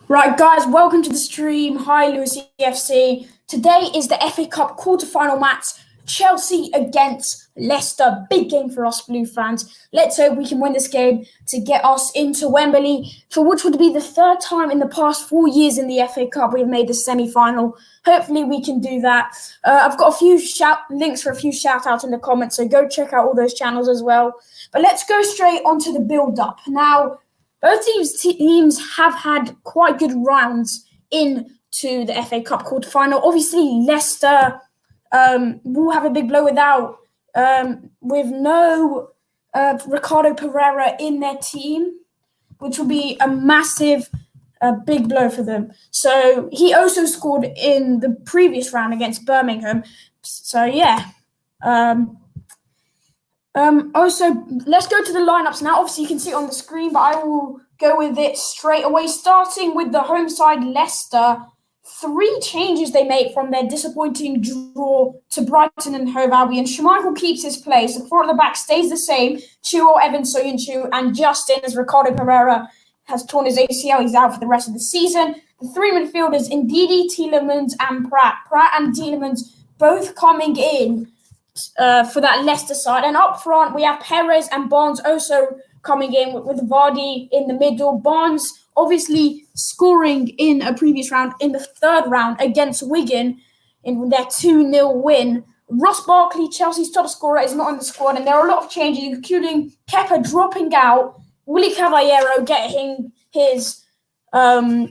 Right, guys, welcome to the stream. Hi, Lewis EFC. Today is the FA Cup quarter-final match. Chelsea against Leicester. Big game for us Blue fans. Let's hope we can win this game to get us into Wembley, for which would be the third time in the past 4 years in the FA Cup we've made the semi-final. Hopefully we can do that. I've got a few links for a few shout-outs in the comments, so go check out all those channels as well. But let's go straight onto the build-up. Now, both teams have had quite good rounds into the FA Cup quarter-final. Obviously, Leicester will have a big blow with no Ricardo Pereira in their team, which will be a massive big blow for them. So he also scored in the previous round against Birmingham. So yeah. Also, let's go to the lineups now. Obviously, you can see it on the screen, but I will go with it straight away. Starting with the home side, Leicester. 3 changes they made from their disappointing draw to Brighton and Hove Albion. Schmeichel keeps his place. The 4 at the back stays the same. Chilwell, Evans, Soyuncu, and Justin, as Ricardo Pereira has torn his ACL. He's out for the rest of the season. The 3 midfielders, Ndidi, Tielemans, and Pratt. Pratt and Tielemans both coming in for that Leicester side. And up front, we have Perez and Barnes also coming in with Vardy in the middle. Barnes obviously scoring in a previous round, in the 3rd round against Wigan in their 2-0 win. Ross Barkley, Chelsea's top scorer, is not in the squad, and there are a lot of changes, including Kepa dropping out, Willy Caballero getting his 3rd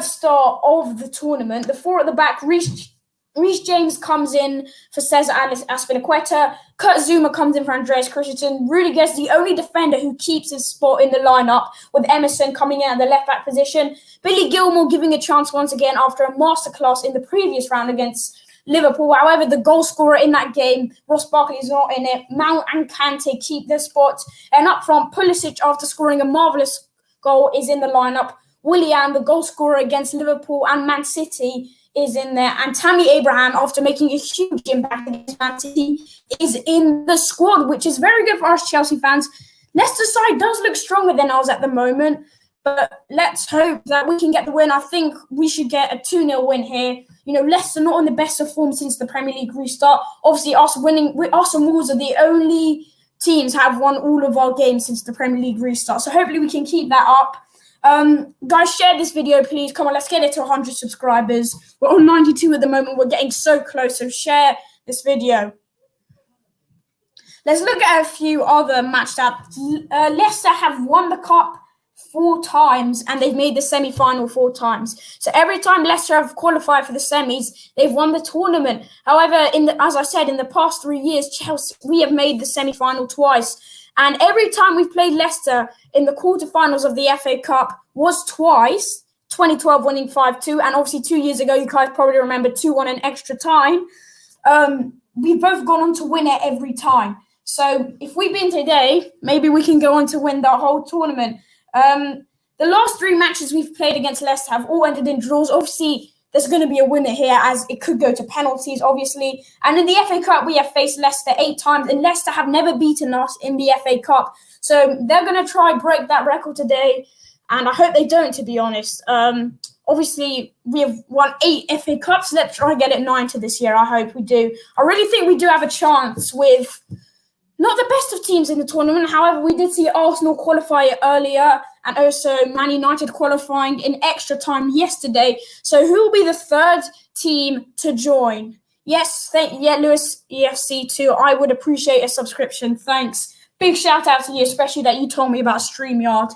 start of the tournament. The 4 at the back, Reece James comes in for Cesar Azpilicueta. Kurt Zouma comes in for Andreas Christensen. Rudiger's the only defender who keeps his spot in the lineup, with Emerson coming in at the left-back position. Billy Gilmour giving a chance once again after a masterclass in the previous round against Liverpool. However, the goal scorer in that game, Ross Barkley, is not in it. Mount and Kante keep their spots. And up front, Pulisic, after scoring a marvellous goal, is in the lineup. Willian, the goal scorer against Liverpool and Man City, is in there, and Tammy Abraham, after making a huge impact against Man City, is in the squad, which is very good for us Chelsea fans. Leicester side does look stronger than ours at the moment, but let's hope that we can get the win. I think we should get a 2-0 win here. You know, Leicester not in the best of form since the Premier League restart. Obviously, us and Wolves are the only teams have won all of our games since the Premier League restart. So hopefully we can keep that up. Guys, share this video, please. Come on, let's get it to 100 subscribers. We're on 92 at the moment. We're getting so close, so share this video. Let's look at a few other match stats. Leicester have won the cup 4 times, and they've made the semi-final 4 times. So every time Leicester have qualified for the semis, they've won the tournament. However, as I said, in the past 3 years, Chelsea, we have made the semi-final twice. And every time we've played Leicester in the quarterfinals of the FA Cup was twice. 2012 winning 5-2, and obviously 2 years ago, you guys probably remember 2-1 in extra time. We've both gone on to win it every time. So if we win today, maybe we can go on to win the whole tournament. The last 3 matches we've played against Leicester have all ended in draws. Obviously, there's going to be a winner here, as it could go to penalties, obviously. And in the FA Cup, we have faced Leicester 8 times, and Leicester have never beaten us in the FA Cup. So they're going to try break that record today, and I hope they don't, to be honest. Obviously, we have won 8 FA Cups. Let's try and get it 9 to this year. I hope we do. I really think we do have a chance with not the best of teams in the tournament. However, we did see Arsenal qualify earlier, and also Man United qualifying in extra time yesterday. So who will be the 3rd team to join? Yes, Lewis EFC too. I would appreciate a subscription. Thanks. Big shout out to you, especially that you told me about StreamYard.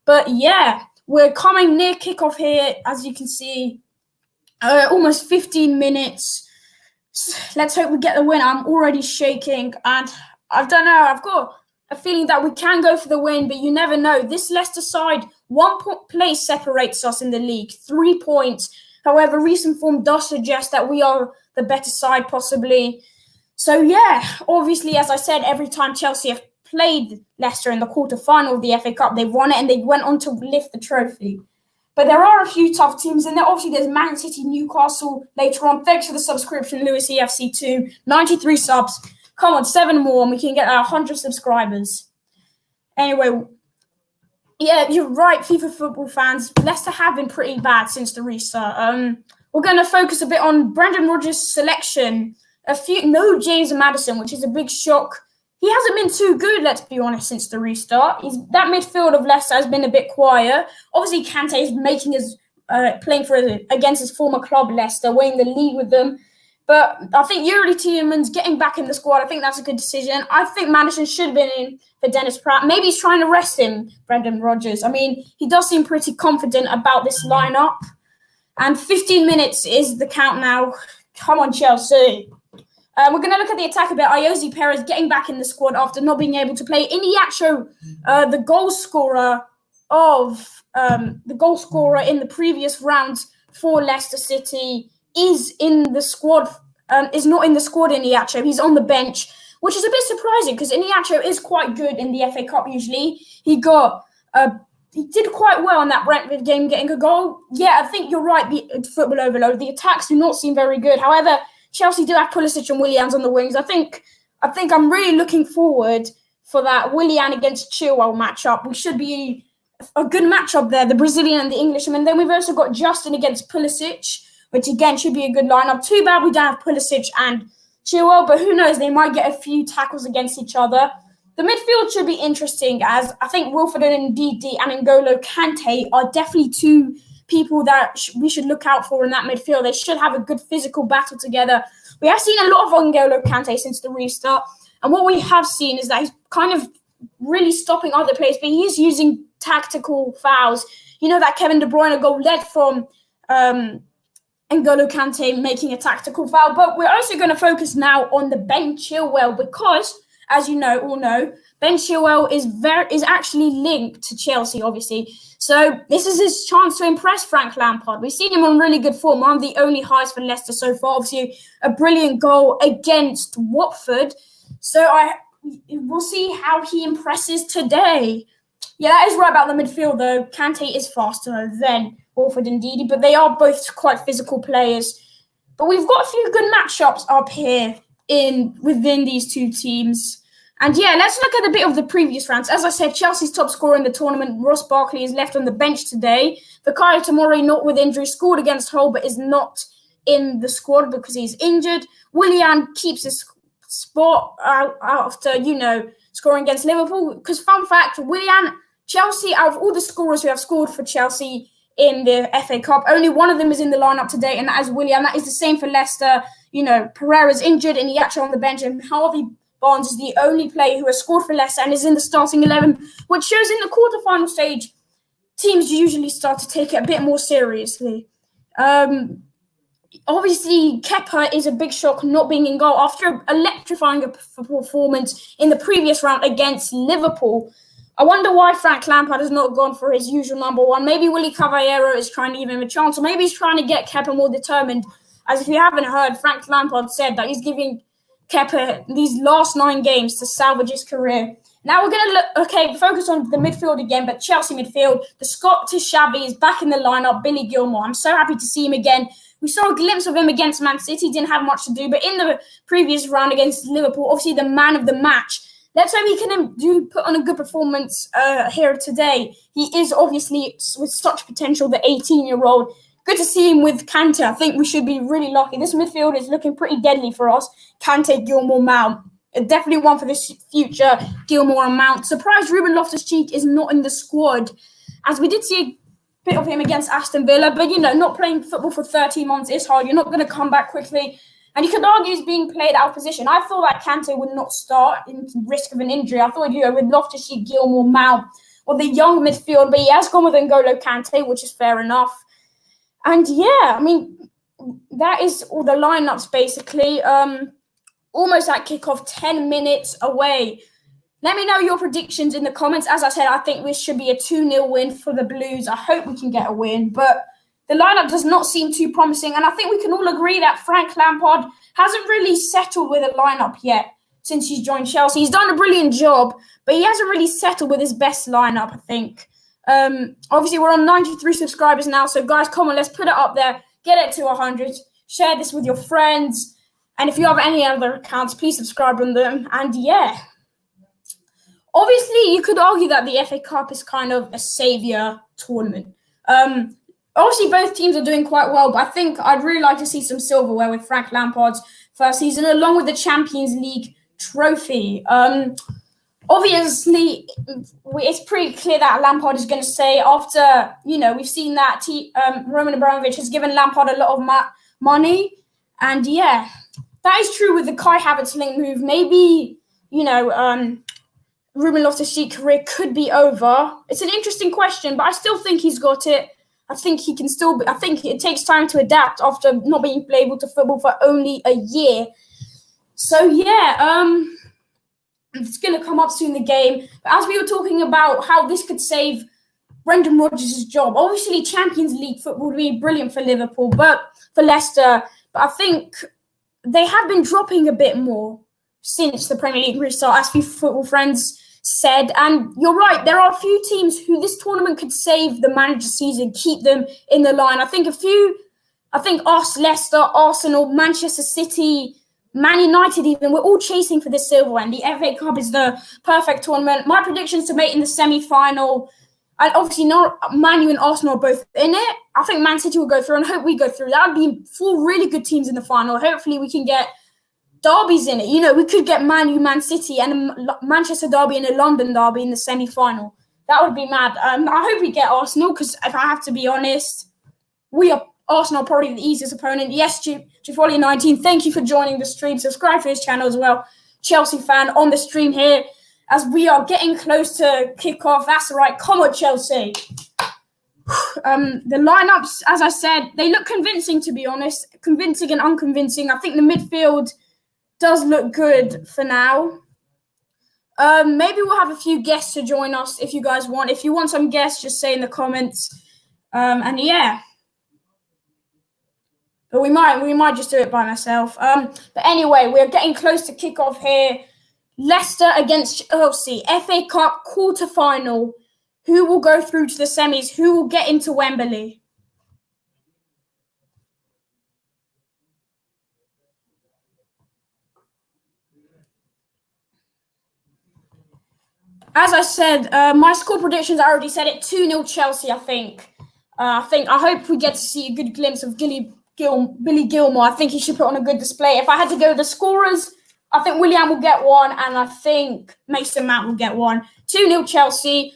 But yeah, we're coming near kickoff here, as you can see. Almost 15 minutes. Let's hope we get the win. I'm already shaking, and I don't know. I've got a feeling that we can go for the win, but you never know. This Leicester side, 1 place separates us in the league, 3 points. However, recent form does suggest that we are the better side, possibly. So yeah, obviously, as I said, every time Chelsea have played Leicester in the quarter-final of the FA Cup, they've won it, and they went on to lift the trophy. But there are a few tough teams in there. Obviously, there's Man City, Newcastle later on. Thanks for the subscription, Lewis EFC2. 93 subs. Come on, 7 more, and we can get our 100 subscribers. Anyway, Yeah, you're right, FIFA football fans. Leicester have been pretty bad since the restart. We're going to focus a bit on Brendan Rodgers' selection. No James Maddison, which is a big shock. He hasn't been too good, let's be honest, since the restart. That midfield of Leicester has been a bit quiet. Obviously, Kante is playing against his former club, Leicester, winning the league with them. But I think Yuri Tielemans getting back in the squad, I think that's a good decision. I think Maddison should have been in for Dennis Pratt. Maybe he's trying to rest him, Brendan Rodgers. I mean, he does seem pretty confident about this lineup. And 15 minutes is the count now. Come on, Chelsea. We're going to look at the attack a bit. Ayoze Perez getting back in the squad after not being able to play. Iniacho, the goal scorer in the previous round for Leicester City, is in the squad. Is not in the squad. Iniacho, he's on the bench, which is a bit surprising because Iniacho is quite good in the FA Cup. Usually, he did quite well in that Brentford game, getting a goal. Yeah, I think you're right. The football overload. The attacks do not seem very good. However, Chelsea do have Pulisic and Willian on the wings. I think I'm really looking forward for that Willian against Chilwell matchup. We should be a good matchup there, the Brazilian and the Englishman. Then we've also got Justin against Pulisic, which again should be a good lineup. Too bad we don't have Pulisic and Chilwell, but who knows? They might get a few tackles against each other. The midfield should be interesting, as I think Wilfred and Ndidi and N'Golo Kante are definitely two people that we should look out for in that midfield. They should have a good physical battle together. We have seen a lot of N'Golo Kante since the restart, and what we have seen is that he's kind of really stopping other players, but he's using tactical fouls. You know, that Kevin De Bruyne goal led from N'Golo Kante making a tactical foul. But we're also going to focus now on the Ben Chilwell because, as you all know, Ben Chilwell is actually linked to Chelsea, obviously. So this is his chance to impress Frank Lampard. We've seen him on really good form, one of the only highs for Leicester so far. Obviously, a brilliant goal against Watford. So we'll see how he impresses today. Yeah, that is right about the midfield, though. Kante is faster than Wilfred and Ndidi, but they are both quite physical players. But we've got a few good matchups up here within these two teams. And yeah, let's look at a bit of the previous rounds. As I said, Chelsea's top scorer in the tournament, Ross Barkley, is left on the bench today. Fikayo Tomori, not with injury, scored against Hull, but is not in the squad because he's injured. Willian keeps his spot after, scoring against Liverpool. Because fun fact, Chelsea, out of all the scorers who have scored for Chelsea in the FA Cup, only one of them is in the lineup today, and that is Willian. That is the same for Leicester. Pereira's injured and Iniacho on the bench, and Harvey Barnes is the only player who has scored for Leicester and is in the starting 11, which shows in the quarterfinal stage, teams usually start to take it a bit more seriously. Obviously, Kepa is a big shock not being in goal after electrifying a performance in the previous round against Liverpool. I wonder why Frank Lampard has not gone for his usual number one. Maybe Willy Caballero is trying to give him a chance, or maybe he's trying to get Kepa more determined. As if you haven't heard, Frank Lampard said that he's giving Kepa these last 9 games to salvage his career. Now we're going to focus on the midfield again, but Chelsea midfield. The Scottish Shabby is back in the lineup, Billy Gilmour. I'm so happy to see him again. We saw a glimpse of him against Man City, didn't have much to do, but in the previous round against Liverpool, obviously the man of the match. Let's hope he can put on a good performance here today. He is obviously, with such potential, the 18-year-old. Good to see him with Kante. I think we should be really lucky. This midfield is looking pretty deadly for us. Kante, Gilmour, Mount. Definitely one for this future, Gilmour and Mount. Surprised Ruben Loftus-Cheek is not in the squad, as we did see a bit of him against Aston Villa. But, not playing football for 13 months is hard. You're not going to come back quickly. And you could argue he's being played out of position. I thought that Kante would not start in risk of an injury. I thought he'd go with Loftus-Cheek, Gilmour, Mount, or the young midfield. But he has gone with N'Golo Kante, which is fair enough. And yeah, that is all the lineups basically. Almost at kickoff, 10 minutes away. Let me know your predictions in the comments. As I said, I think this should be a 2-0 win for the Blues. I hope we can get a win, but the lineup does not seem too promising. And I think we can all agree that Frank Lampard hasn't really settled with a lineup yet since he's joined Chelsea. He's done a brilliant job, but he hasn't really settled with his best lineup, I think. Obviously, we're on 93 subscribers now. So, guys, come on, let's put it up there. Get it to 100. Share this with your friends. And if you have any other accounts, please subscribe on them. And, yeah. Obviously, you could argue that the FA Cup is kind of a saviour tournament. Obviously, both teams are doing quite well, but I think I'd really like to see some silverware with Frank Lampard's first season, along with the Champions League trophy. Obviously, it's pretty clear that Lampard is going to stay after, we've seen that Roman Abramovich has given Lampard a lot of money. And yeah, that is true with the Kai Havertz link move. Maybe, Ruben Loftus-Cheek's career could be over. It's an interesting question, but I still think he's got it. I think he can still I think it takes time to adapt after not being able to football for only a year. So yeah, it's going to come up soon, the game. But as we were talking about how this could save Brendan Rodgers' job, obviously Champions League football would be brilliant for Liverpool, but for Leicester. But I think they have been dropping a bit more since the Premier League restart, as few football friends said. And you're right, there are a few teams who this tournament could save the manager's season, keep them in the line. I think us, Leicester, Arsenal, Manchester City, Man United even, we're all chasing for this silverware, and the FA Cup is the perfect tournament. My predictions to make in the semi-final, and obviously not Man U and Arsenal are both in it. I think Man City will go through, and I hope we go through. That would be 4 really good teams in the final. Hopefully we can get derbies in it. We could get Man U, Man City, and a Manchester derby and a London derby in the semi-final. That would be mad. I hope we get Arsenal, because if I have to be honest, Arsenal are probably the easiest opponent. Yes, Jafoli19, thank you for joining the stream. Subscribe to his channel as well. Chelsea fan on the stream here, as we are getting close to kick-off. That's right. Come on, Chelsea. The lineups, as I said, they look convincing, to be honest. Convincing and unconvincing. I think the midfield does look good for now. Maybe we'll have a few guests to join us if you guys want. If you want some guests, just say in the comments. And yeah. But we might just do it by myself. But anyway, we're getting close to kickoff here. Leicester against Chelsea, FA Cup quarter-final. Who will go through to the semis? Who will get into Wembley? As I said, my score predictions, I already said it, 2-0 Chelsea, I think. I hope we get to see a good glimpse of Billy Gilmore. I think he should put on a good display. If I had to go with the scorers, I think Willian will get 1, and I think Mason Mount will get 1. 2-0 Chelsea.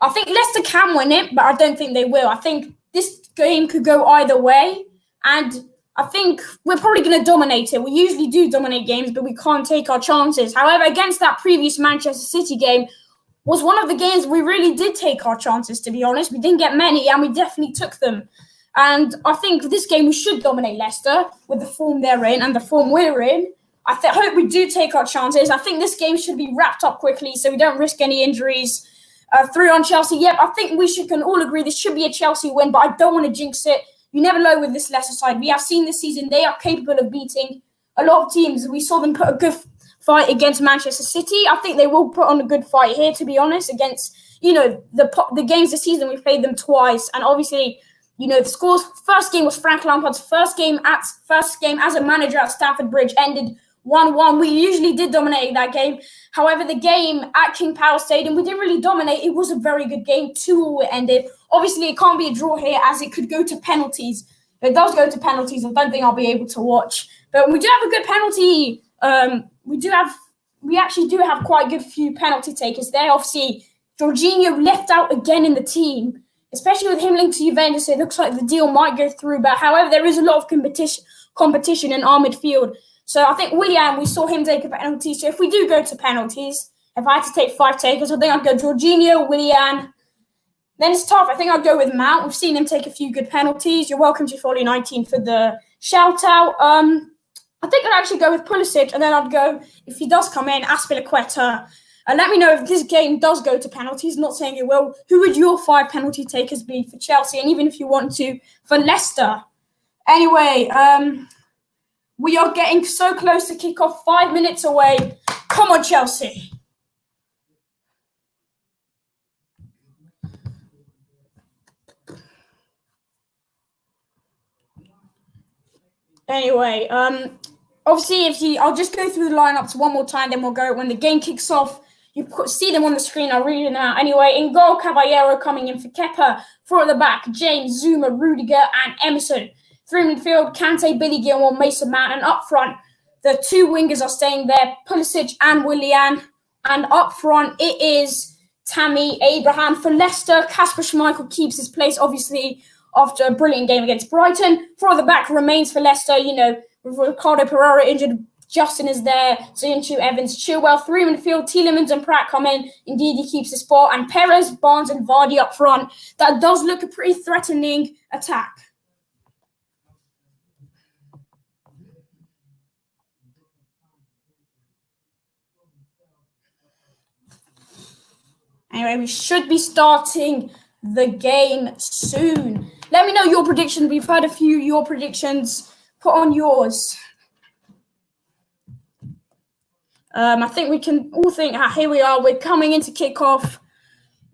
I think Leicester can win it, but I don't think they will. I think this game could go either way, and I think we're probably going to dominate it. We usually do dominate games, but we can't take our chances. However, against that previous Manchester City game was one of the games we really did take our chances, to be honest. We didn't get many, and we definitely took them. And I think this game we should dominate Leicester with the form they're in and the form we're in. I hope we do take our chances. I think this game should be wrapped up quickly so we don't risk any injuries. 3 on Chelsea. Yep, I think we can all agree this should be a Chelsea win, but I don't want to jinx it. You never know with this Leicester side. We have seen this season they are capable of beating a lot of teams. We saw them put a good fight against Manchester City. I think they will put on a good fight here, to be honest, against, the games this season. We've played them twice, and obviously, the scores. First game was Frank Lampard's first game as a manager at Stamford Bridge, ended 1-1. We usually did dominate that game. However, the game at King Power Stadium, we didn't really dominate. It was a very good game. 2-2 it ended. Obviously, it can't be a draw here, as it could go to penalties. If it does go to penalties, I don't think I'll be able to watch. But we do have a good penalty. We actually do have quite a good few penalty takers there. Obviously, Jorginho left out again in the team, especially with him linked to Juventus. It looks like the deal might go through. But however, there is a lot of competition in our midfield. So I think Willian, we saw him take a penalty. So if we do go to penalties, if I had to take 5 takers, I think I'd go Jorginho, Willian. Then it's tough. I think I'd go with Mount. We've seen him take a few good penalties. You're welcome to Foley19 for the shout out. I think I'd actually go with Pulisic, and then I'd go, if he does come in, Quater. Let me know if this game does go to penalties. Not saying it will. Who would your 5 penalty takers be for Chelsea? And even if you want to, for Leicester. Anyway, we are getting so close to kick off, 5 minutes away. Come on, Chelsea. Anyway, obviously, I'll just go through the lineups one more time, then we'll go when the game kicks off. You see them on the screen. I'll read them out. Anyway, in goal, Caballero coming in for Kepa. 4 at the back, James, Zuma, Rudiger, and Emerson. 3 midfield, Kante, Billy Gilmore, Mason Mount. And up front, the 2 wingers are staying there, Pulisic and Willian. And up front, it is Tammy Abraham for Leicester. Kasper Schmeichel keeps his place, obviously, after a brilliant game against Brighton. 4 at the back remains for Leicester, with Ricardo Pereira injured. Justin is there, Zinchenko, Evans, Chilwell. 3 midfield, Tielemans and Pratt come in. Indeed, he keeps his spot. And Perez, Barnes and Vardy up front. That does look a pretty threatening attack. Anyway, we should be starting the game soon. Let me know your predictions. We've heard a few of your predictions. Put on yours. I think we can all think, here we are. We're coming into kickoff.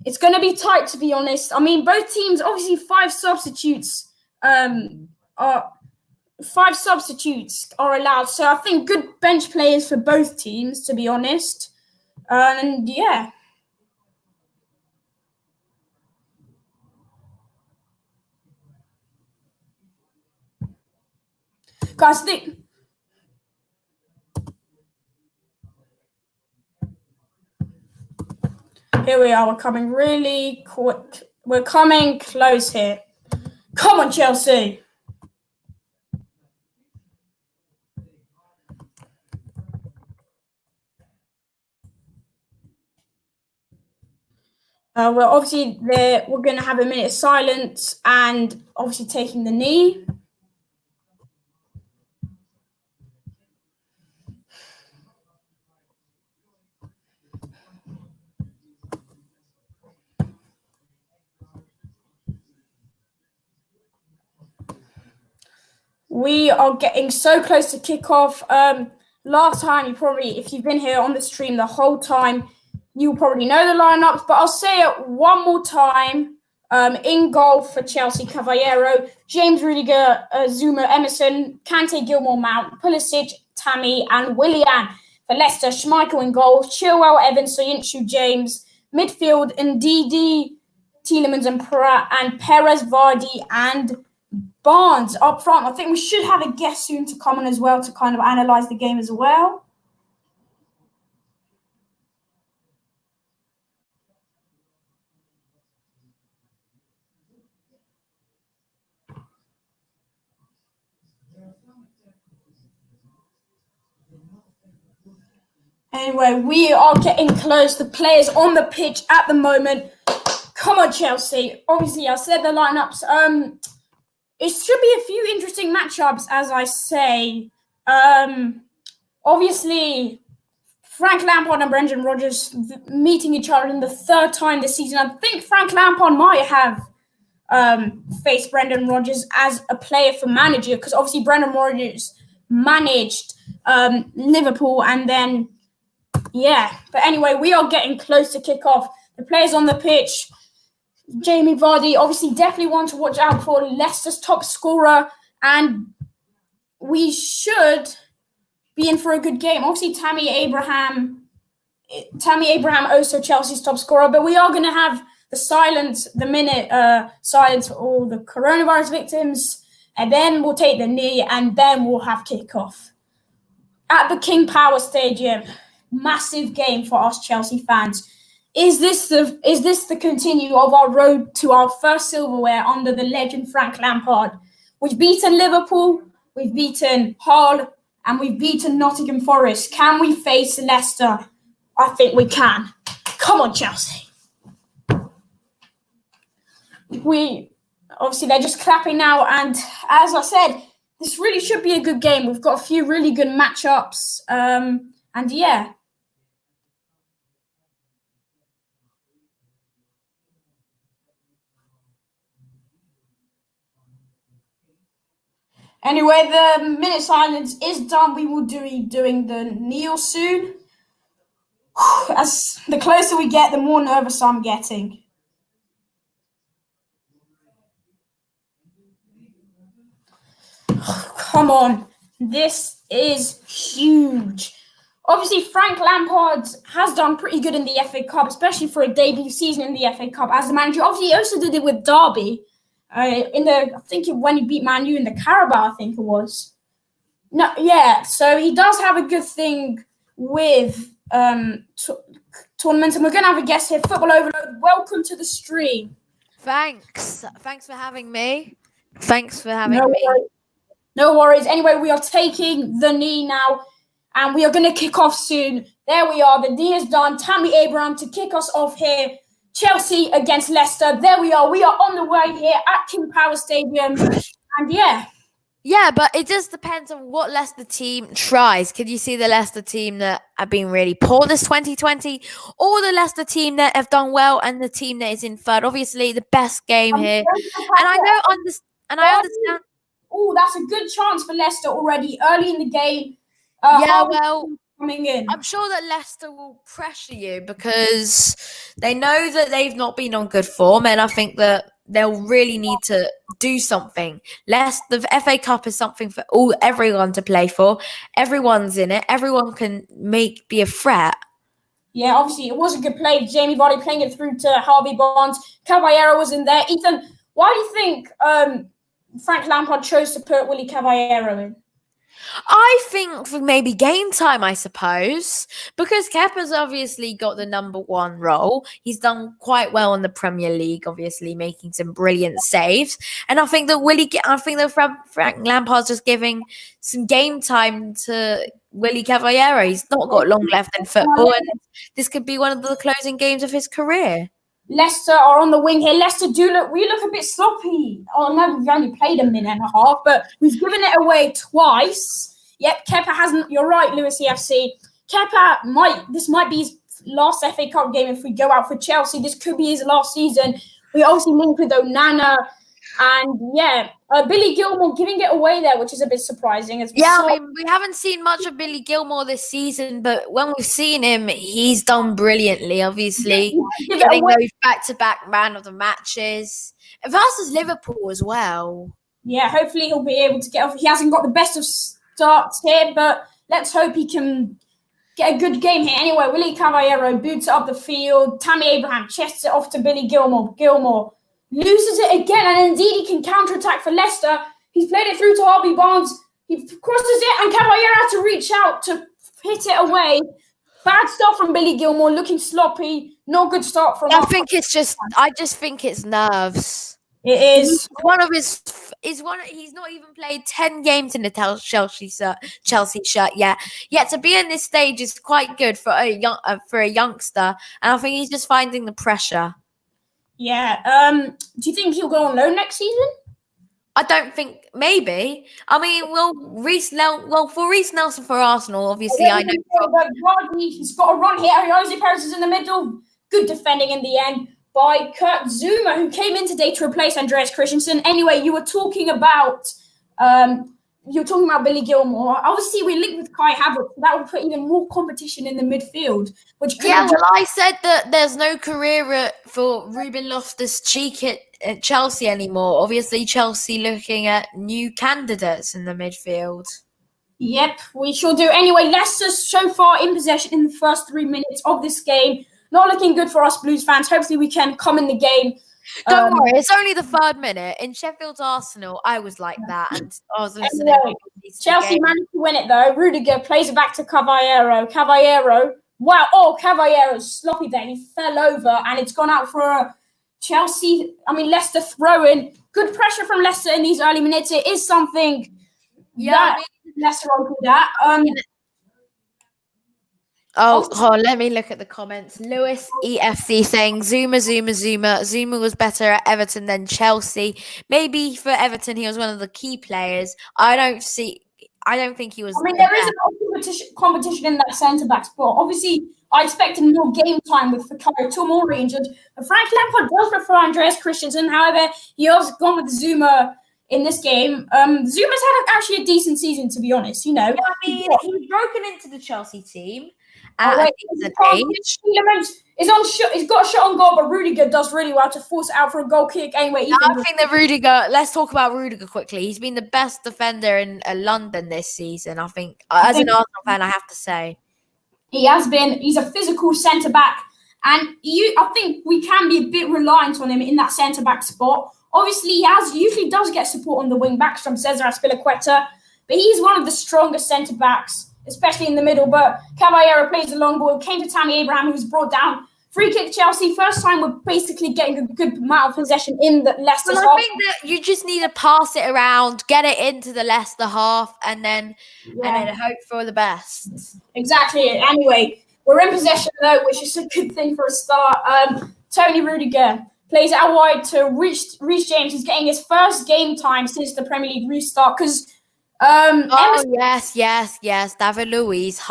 It's going to be tight, to be honest. I mean, both teams, obviously, 5 substitutes are allowed. So I think good bench players for both teams, to be honest. And yeah. Guys, here we are. We're coming really quick. We're coming close here. Come on, Chelsea. Well, obviously, we're going to have a minute of silence and obviously taking the knee. We are getting so close to kickoff. Last time, if you've been here on the stream the whole time, you probably know the lineups, but I'll say it one more time. In goal for Chelsea, Caballero, James, Rudiger, Zuma, Emerson, Kante, Gilmore, Mount, Pulisic, Tammy, and Willian. For Leicester, Schmeichel in goal, Chilwell, Evans, Soyuncu, James. Midfield, Ndidi, Tielemans and Pratt, and Perez, Vardy, and Barnes up front. I think we should have a guest soon to come on as well to kind of analyse the game as well. Anyway, we are getting close. The players on the pitch at the moment. Come on, Chelsea. Obviously, I said the lineups. It should be a few interesting matchups, as I say. Obviously, Frank Lampard and Brendan Rodgers meeting each other in the 3rd time this season. I think Frank Lampard might have faced Brendan Rodgers as a player for manager, because obviously Brendan Rodgers managed Liverpool and then, yeah. But anyway, we are getting close to kickoff. The players on the pitch, Jamie Vardy, obviously definitely one to watch out for, Leicester's top scorer, and we should be in for a good game. Obviously, Tammy Abraham also Chelsea's top scorer, but we are going to have the minute silence for all the coronavirus victims, and then we'll take the knee, and then we'll have kickoff at the King Power Stadium. Massive game for us Chelsea fans. Is this the continue of our road to our first silverware under the legend Frank Lampard? We've beaten Liverpool, we've beaten Hull, and we've beaten Nottingham Forest. Can we face Leicester? I think we can. Come on, Chelsea. Obviously, they're just clapping now, and as I said, this really should be a good game. We've got a few really good matchups, and yeah. Anyway, the minute silence is done. We will be doing the kneel soon. As the closer we get, the more nervous I'm getting. Come on. This is huge. Obviously, Frank Lampard has done pretty good in the FA Cup, especially for a debut season in the FA Cup as the manager. Obviously, he also did it with Derby when he beat Man U in the Carabao, I think it was. No, yeah. So he does have a good thing with tournaments, and we're going to have a guest here, Football Overload. Welcome to the stream. Thanks for having me. No worries. Anyway, we are taking the knee now, and we are going to kick off soon. There we are. The knee is done. Tammy Abraham to kick us off here. Chelsea against Leicester. There we are. We are on the way here at King Power Stadium, and yeah. Yeah, but it just depends on what Leicester team tries. Can you see the Leicester team that have been really poor this 2020, or the Leicester team that have done well and the team that is in third? Obviously, the best game here, and I understand. Oh, that's a good chance for Leicester already early in the game. Coming in. I'm sure that Leicester will pressure you because they know that they've not been on good form, and I think that they'll really need to do something. The FA Cup is something for everyone to play for. Everyone's in it. Everyone can be a threat. Yeah, obviously it was a good play. Jamie Vardy playing it through to Harvey Barnes. Caballero was in there. Ethan, why do you think Frank Lampard chose to put Willy Caballero in? I think for maybe game time, I suppose, because Kepa's obviously got the number one role. He's done quite well in the Premier League, obviously making some brilliant saves. And I think that Frank Lampard's just giving some game time to Willy Caballero. He's not got long left in football, and this could be one of the closing games of his career. Leicester are on the wing here. Leicester we look a bit sloppy. Oh no, we've only played a minute and a half, but we've given it away twice. Yep, Kepa hasn't. You're right, Lewis EFC. This might be his last FA Cup game if we go out for Chelsea. This could be his last season. We also linked with Onana, and Billy Gilmour giving it away there, which is a bit surprising. We haven't seen much of Billy Gilmour this season, but when we've seen him, he's done brilliantly, obviously. Getting those back-to-back man of the matches. Versus Liverpool as well. Yeah, hopefully he'll be able to get off. He hasn't got the best of starts here, but let's hope he can get a good game here. Anyway, Willy Caballero boots it up the field. Tammy Abraham chests it off to Billy Gilmour. Gilmour loses it again, and indeed he can counter-attack for Leicester. He's played it through to Harvey Barnes. He crosses it, and Caballero had to reach out to hit it away. Bad start from Billy Gilmour, looking sloppy. Not good start from. I just think it's nerves. It is. He's not even played 10 games in the Chelsea shirt yet. Yet to be in this stage is quite good for a youngster, and I think he's just finding the pressure. Yeah. Do you think he'll go on loan next season? I don't think. Maybe. I mean, for Reece Nelson for Arsenal, obviously, I know. He's got a run here. Jose Perez is in the middle. Good defending in the end by Kurt Zouma, who came in today to replace Andreas Christensen. Anyway, you were talking about Billy Gilmour. Obviously, we linked with Kai Havertz. That would put even more competition in the midfield. I said that there's no career for Ruben Loftus-Cheek at Chelsea anymore. Obviously, Chelsea looking at new candidates in the midfield. Yep, we sure do. Anyway, Leicester so far in possession in the first 3 minutes of this game. Not looking good for us Blues fans. Hopefully we can come in the game. Don't worry, it's only the third minute. In Sheffield's Arsenal, I was like that, and I was listening. Chelsea managed to win it though. Rudiger plays it back to Caballero. Caballero's sloppy there. He fell over, and it's gone out for a Leicester throw-in. Good pressure from Leicester in these early minutes. It is something Leicester are good at. Let me look at the comments. Lewis EFC saying Zuma was better at Everton than Chelsea. Maybe for Everton he was one of the key players. I don't think he was. There is a lot of competition in that centre-back spot. Obviously, I expected more game time with Fikayo Tomori injured. Frank Lampard does prefer Andreas Christensen. However, he has gone with Zuma in this game. Zuma's had actually a decent season, to be honest. He's broken into the Chelsea team. He's got a shot on goal, but Rudiger does really well to force it out for a goal kick. Anyway, I think that Rudiger. Let's talk about Rudiger quickly. He's been the best defender in London this season. I think, as an Arsenal fan, I have to say. He has been. He's a physical centre back, and I think we can be a bit reliant on him in that centre back spot. Obviously, he usually does get support on the wing backs from Cesar Azpilicueta, but he's one of the strongest centre backs, especially in the middle. But Caballero plays the long ball, came to Tammy Abraham, who was brought down. Free kick Chelsea. First time we're basically getting a good amount of possession in the Leicester's half. I think that you just need to pass it around, get it into the Leicester half, and then hope for the best. Exactly. Anyway, we're in possession though, which is a good thing for a start. Tony Rudiger plays out wide to Reece James, who's getting his first game time since the Premier League restart. Because yes, David Luiz,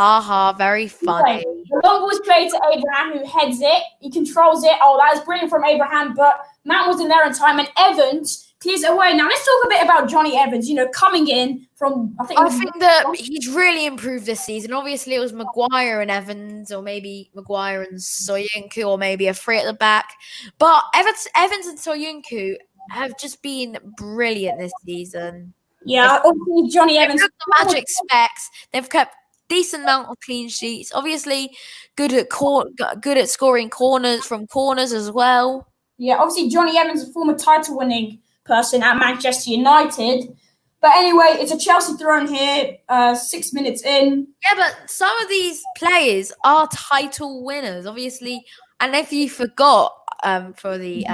very funny. The long ball is played to Abraham, who heads it. He controls it. Oh, that is brilliant from Abraham, but Mount wasn't there in time, and Evans clears it away. Now let's talk a bit about Johnny Evans. Coming in from I think that he's really improved this season. Obviously, it was Maguire and Evans, or maybe Maguire and Soyuncu, or maybe a three at the back. But Evans and Soyuncu have just been brilliant this season. Yeah, obviously Johnny Evans. The magic specs. They've kept decent amount of clean sheets. Obviously, good at scoring corners as well. Yeah, obviously Johnny Evans, a former title-winning person at Manchester United. But anyway, it's a Chelsea throw-in here, 6 minutes in. Yeah, but some of these players are title winners, obviously. And if you forgot for the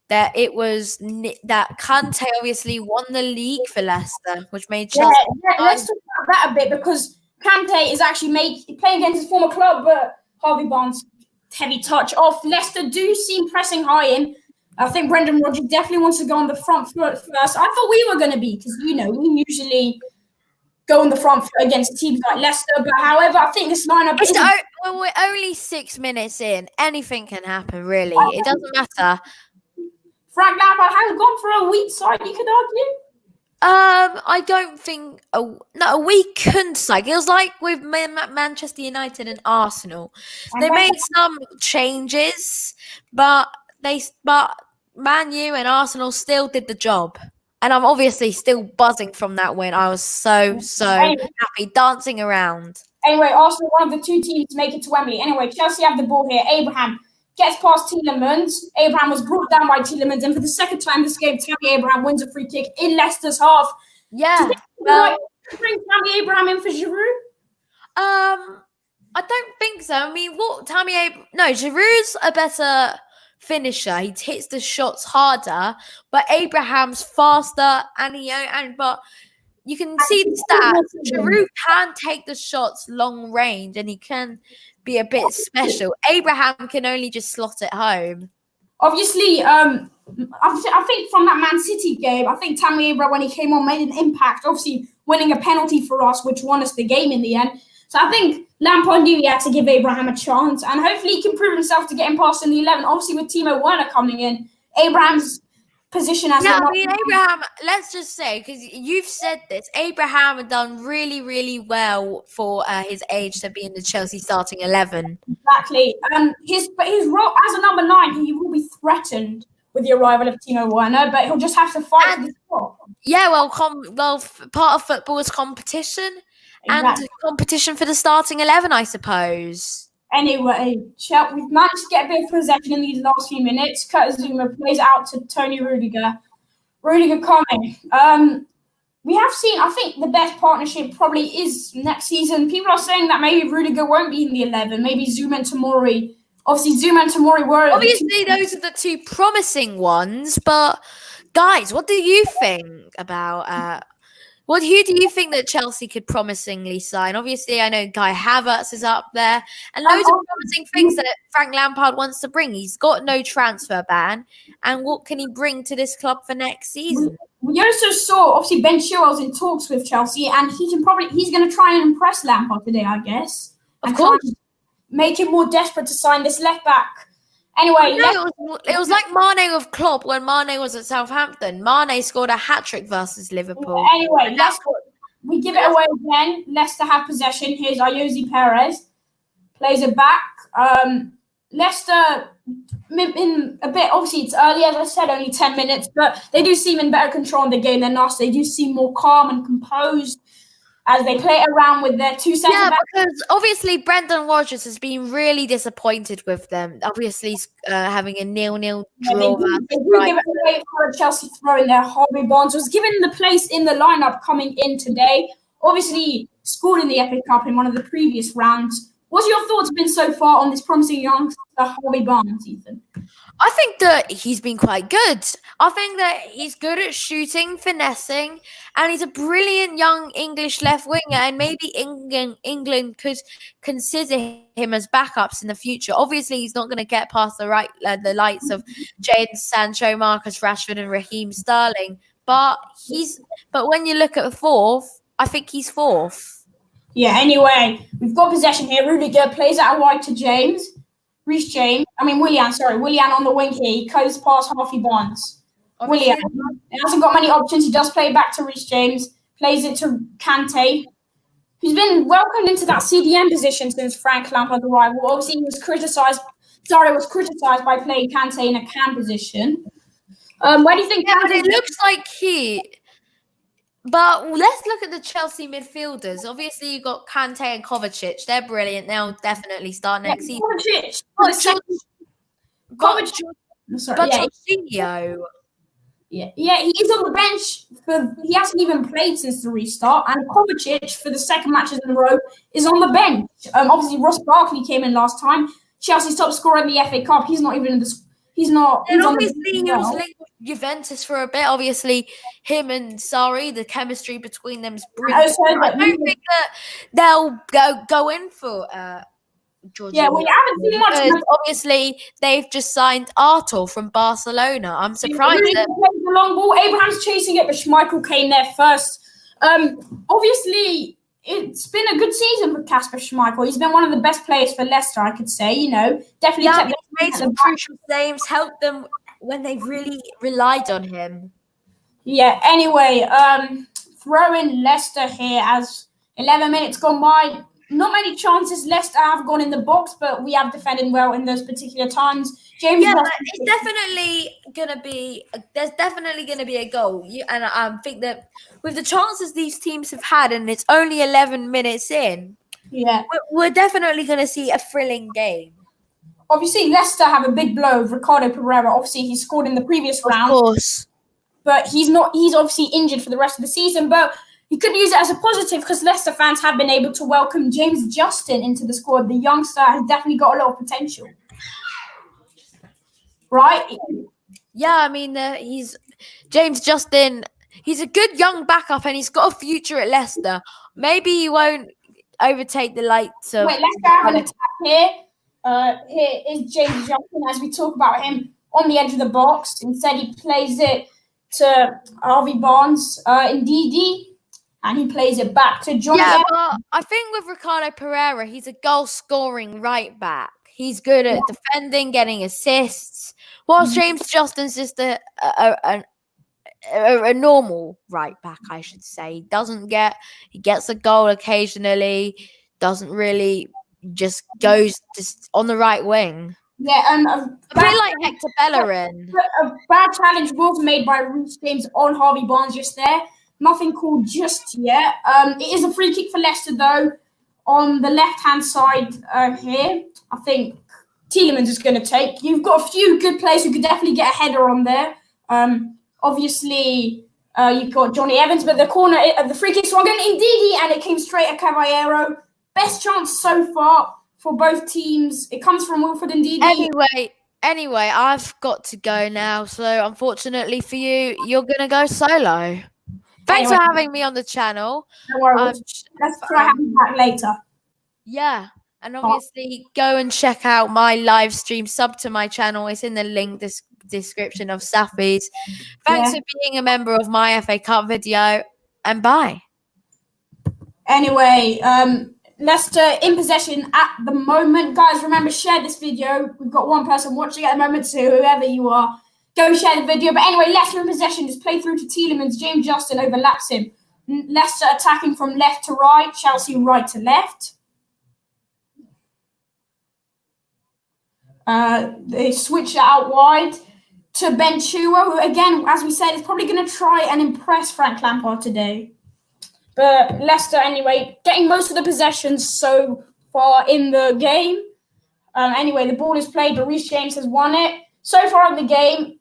that it was that Kante obviously won the league for Leicester, which made Chelsea. Yeah, let's talk about that a bit, because Kante is actually playing against his former club, but Harvey Barnes, heavy touch off. Leicester do seem pressing high in. I think Brendan Rodgers definitely wants to go on the front foot first. I thought we were going to be, because, we usually go on the front foot against teams like Leicester. But however, I think this lineup when we're only 6 minutes in, anything can happen, really. It doesn't matter. Frank Lampard has gone for a weak side, you could argue. I don't think a weak couldn't side. It was like with Manchester United and Arsenal. They made some changes, but Man U and Arsenal still did the job. And I'm obviously still buzzing from that win. I was so happy, dancing around. Anyway, Arsenal, one of the two teams to make it to Wembley. Anyway, Chelsea have the ball here. Abraham gets past Tielemans. Abraham was brought down by Tielemans, and for the second time this game, Tammy Abraham wins a free kick in Leicester's half. Yeah. Bring Tammy Abraham in for Giroud? I don't think so. I mean, Giroud's a better finisher. He hits the shots harder, but Abraham's faster, but you can see the stats. Giroud can take the shots long range, and he can be a bit special. Abraham can only just slot it home. Obviously, I think from that Man City game, I think Tammy Abraham, when he came on, made an impact, obviously winning a penalty for us, which won us the game in the end. So I think Lampard knew he had to give Abraham a chance, and hopefully he can prove himself to get him past in the 11. Obviously, with Timo Werner coming in, Abraham's position as Abraham, let's just say, because you've said this, Abraham had done really, really well for his age to be in the Chelsea starting 11. Exactly. His role as a number 9, he will be threatened with the arrival of Timo Werner, but he'll just have to fight for the spot. Yeah, part of football is competition, and competition for the starting 11, I suppose. Anyway, we've managed to get a bit of possession in these last few minutes. Kurt Zuma plays out to Tony Rudiger. Rudiger coming. We have seen, I think the best partnership probably is next season. People are saying that maybe Rudiger won't be in the 11. Maybe Zuma and Tomori. Obviously, Zuma and Tomori were... Obviously, those are the two promising ones. But, guys, what do you think about... who do you think that Chelsea could promisingly sign? Obviously, I know Kai Havertz is up there. And loads of promising things that Frank Lampard wants to bring. He's got no transfer ban. And what can he bring to this club for next season? We also saw, obviously, Ben Chilwell's in talks with Chelsea. And he's going to try and impress Lampard today, I guess. Of course. Make him more desperate to sign this left-back. Anyway, it was like Mane with Klopp when Mane was at Southampton. Mane scored a hat-trick versus Liverpool. Anyway, we give it away again. Leicester have possession. Here's Ayoze Perez. Plays it back. Leicester, in a bit, obviously it's early, as I said, only 10 minutes, but they do seem in better control of the game than us. They do seem more calm and composed. as they play it around with their two centre backs. Because obviously Brendan Rodgers has been really disappointed with them. Obviously, having a 0-0 Yeah, draw. they do give it away for a Chelsea throw in there. Harvey Barnes was given the place in the lineup coming in today. Obviously, scored in the FA Cup in one of the previous rounds. What's your thoughts been so far on this promising youngster, Harvey Barnes, Ethan? I think that he's been quite good. I think that he's good at shooting, finessing, and he's a brilliant young English left winger. And maybe England could consider him as backups in the future. Obviously, he's not going to get past the likes of Jadon Sancho, Marcus Rashford, and Raheem Sterling. But when you look at fourth, I think he's fourth. Yeah. Anyway, we've got possession here. Rudiger plays out wide to Willian on the wing here. He goes past Harvey Barnes. Willian hasn't got many options. He does play back to Reece James. Plays it to Kante, who's been welcomed into that CDM position since Frank Lampard's arrival. Obviously, he was criticised. Sarri was criticised by playing Kante in a cam position. Where do you think? Yeah, it looks like But let's look at the Chelsea midfielders. Obviously, you've got Kante and Kovacic. They're brilliant. They'll definitely start next season. Jorginho. Yeah, he's on the bench. He hasn't even played since the restart. And Kovacic, for the second matches in a row, is on the bench. Obviously, Ross Barkley came in last time. Chelsea's top scorer in the FA Cup. He's not even in the. He's not. And obviously, he was linked with Juventus for a bit. Obviously, him and Sarri, the chemistry between them is brilliant. I don't think that they'll go in for Jorginho. Yeah, we haven't seen much. Obviously, they've just signed Arthur from Barcelona. I'm surprised that the long ball. Abraham's chasing it, but Schmeichel came there first. Obviously, it's been a good season for Kasper Schmeichel. He's been one of the best players for Leicester, I could say. Definitely. Yeah, he's made some crucial saves, helped them when they really relied on him. Yeah. Anyway, throw in Leicester here as 11 minutes gone by. Not many chances Leicester have gone in the box, but we have defended well in those particular times. James, it's definitely gonna be. There's definitely gonna be a goal, and I think that with the chances these teams have had, and it's only 11 minutes in, we're definitely gonna see a thrilling game. Obviously, Leicester have a big blow with Ricardo Pereira. Obviously, he scored in the previous round, of course, but he's not. He's obviously injured for the rest of the season, but you could use it as a positive because Leicester fans have been able to welcome James Justin into the squad. The youngster has definitely got a lot of potential. Right? Yeah, I mean, he's James Justin. He's a good young backup and he's got a future at Leicester. Maybe he won't overtake the likes of... Wait, Leicester have an attack here. Here is James Justin as we talk about him on the edge of the box. Instead, he plays it to Harvey Barnes in DD. And he plays it back to John. Yeah, but I think with Ricardo Pereira, he's a goal-scoring right back. He's good at defending, getting assists. Whilst James Justin's just a normal right back, I should say. He gets a goal occasionally. Doesn't really just goes just on the right wing. Yeah, and a bit like Hector Bellerin. A bad challenge was made by Reece James on Harvey Barnes just there. Nothing called just yet. It is a free kick for Leicester, though, on the left-hand side here. I think Tielemans is going to take. You've got a few good players who could definitely get a header on there. Obviously, you've got Johnny Evans, but the free kick's wrong. Indeed, and it came straight at Caballero. Best chance so far for both teams. It comes from Wilfred Ndidi. Anyway, I've got to go now. So, unfortunately for you, you're going to go solo. Thanks for having me on the channel. No worries. Let's try having you back later. Yeah. And obviously, go and check out my live stream. Sub to my channel. It's in the link description of Safi's. Thanks for being a member of my FA Cup video. And bye. Anyway, Leicester in possession at the moment. Guys, remember, share this video. We've got one person watching at the moment, so whoever you are, go share the video. But anyway, Leicester in possession. Just play through to Tielemans. James Justin overlaps him. Leicester attacking from left to right. Chelsea right to left. They switch it out wide to Ben Chua, who, again, as we said, is probably going to try and impress Frank Lampard today. But Leicester, anyway, getting most of the possessions so far in the game. Anyway, the ball is played, but Reece James has won it. So far in the game,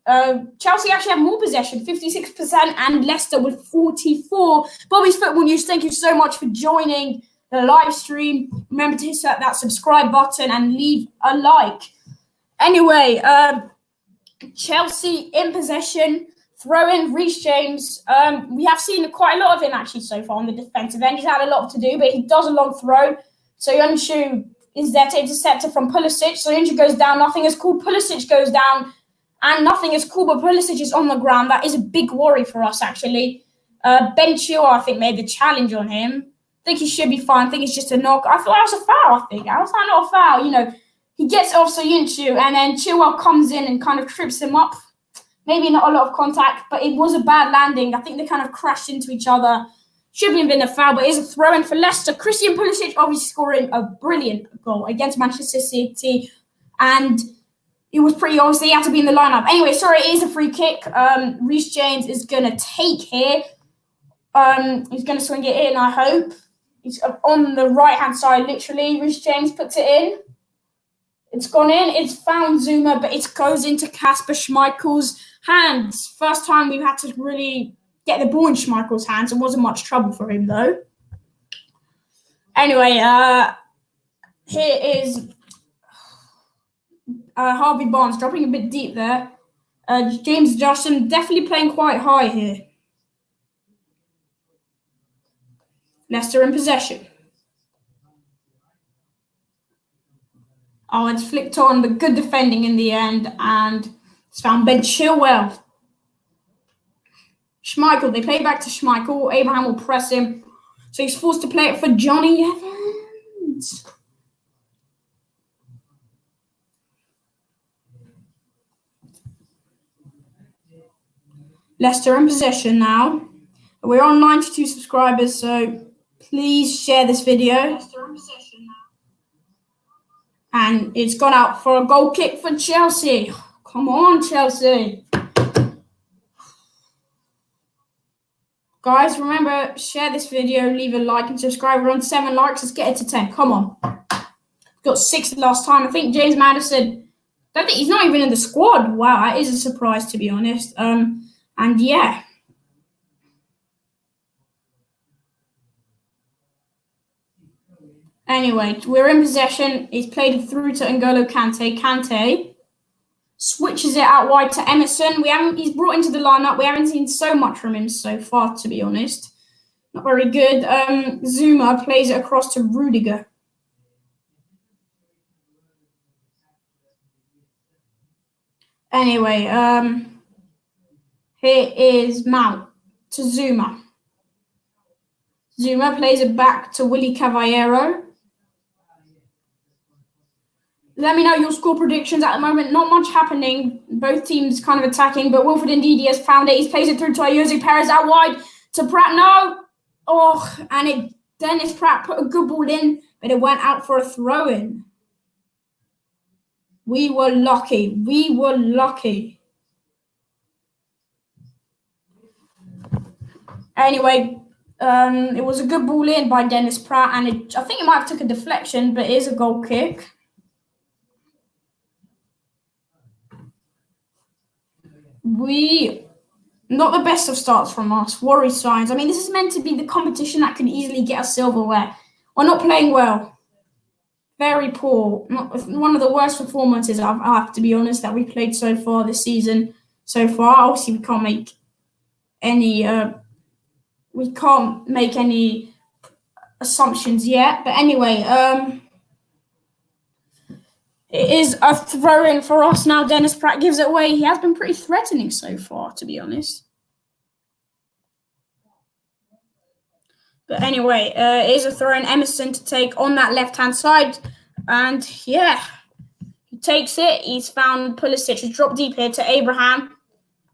Chelsea actually have more possession, 56%, and Leicester with 44. Bobby's Football News, thank you so much for joining the live stream. Remember to hit that subscribe button and leave a like. Anyway, Chelsea in possession, throw in Reece James. We have seen quite a lot of him actually so far on the defensive end. He's had a lot to do, but he does a long throw. So Soyuncu is there to intercept it from Pulisic. Soyuncu goes down, nothing is cool. Pulisic goes down, and nothing is cool, but Pulisic is on the ground. That is a big worry for us, actually. Ben Chilwell, I think, made the challenge on him. I think he should be fine. I think it's just a knock. I thought that was a foul, I think. How was that not a foul? You know, he gets off Soyuncu, and then Chilwell comes in and kind of trips him up. Maybe not a lot of contact, but it was a bad landing. I think they kind of crashed into each other. Should have been a foul, but it is a throw-in for Leicester. Christian Pulisic obviously scoring a brilliant goal against Manchester City, and it was pretty obvious he had to be in the lineup. Anyway, sorry, it is a free kick. Reece James is going to take here. He's going to swing it in, I hope. He's on the right-hand side, literally. Reece James puts it in. It's gone in. It's found Zuma, but it goes into Kasper Schmeichel's hands. First time we've had to really get the ball in Schmeichel's hands. It wasn't much trouble for him, though. Anyway, here is Harvey Barnes dropping a bit deep there. James Justin definitely playing quite high here. Leicester in possession. Oh, it's flicked on, but good defending in the end, and it's found Ben Chilwell. Schmeichel, they play back to Schmeichel. Abraham will press him, so he's forced to play it for Johnny Evans. Leicester in possession now. We're on 92 subscribers, so please share this video. And it's gone out for a goal kick for Chelsea. Come on, Chelsea. Guys, remember, share this video, leave a like and subscribe. We're on 7 likes. Let's get it to 10. Come on. Got 6 last time. I think James Maddison, don't think he's not even in the squad. Wow, that is a surprise, to be honest. And yeah. Anyway, we're in possession. He's played it through to N'Golo Kante. Kante switches it out wide to Emerson. He's brought into the lineup. We haven't seen so much from him so far, to be honest. Not very good. Zuma plays it across to Rudiger. Anyway, here is Mount to Zuma. Zuma plays it back to Willy Caballero. Let me know your score predictions at the moment. Not much happening. Both teams kind of attacking, but Wilfred Ndidi has found it. He plays it through to Jose Perez out wide to Pratt. No! Oh, and Dennis Pratt put a good ball in, but it went out for a throw-in. We were lucky. We were lucky. Anyway, it was a good ball in by Dennis Pratt, and I think it might have took a deflection, but it is a goal kick. Not the best of starts from us. Worry signs. I mean, this is meant to be the competition that could easily get us silverware. We're not playing well. Very poor. One of the worst performances, I have to be honest, that we've played so far this season. So far, obviously, we can't make any assumptions yet. But anyway, it is a throw-in for us now. Dennis Pratt gives it away. He has been pretty threatening so far, to be honest. But anyway, it is a throw-in. Emerson to take on that left-hand side. And yeah, he takes it. He's found Pulisic. He's dropped deep here to Abraham.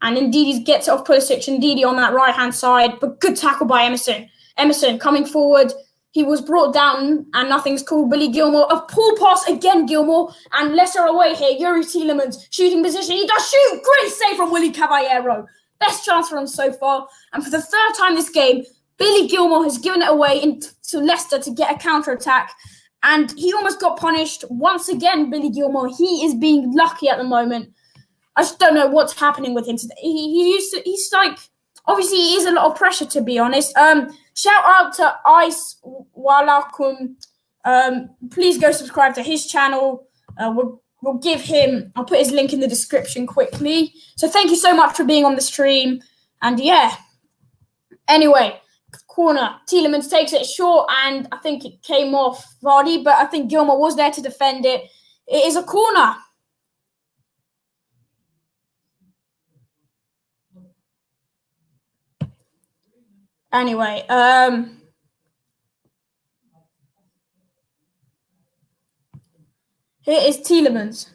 And Ndidi gets it off Pulisic. Ndidi on that right-hand side. But good tackle by Emerson. Emerson coming forward. He was brought down and nothing's cool. Billy Gilmore, a poor pass again, Gilmore. And Leicester away here. Yuri Tielemans, shooting position. He does shoot. Great save from Willy Caballero. Best chance for him so far. And for the third time this game, Billy Gilmore has given it away to Leicester to get a counter-attack. And he almost got punished. Once again, Billy Gilmore, he is being lucky at the moment. I just don't know what's happening with him today. He's like, obviously he is a lot of pressure, to be honest. Shout out to Ice Walakum. Please go subscribe to his channel. We'll give him, I'll put his link in the description quickly. So thank you so much for being on the stream. And yeah. Anyway, corner. Tielemans takes it short, and I think it came off Vardy, but I think Gilmore was there to defend it. It is a corner. Anyway, here is Tielemans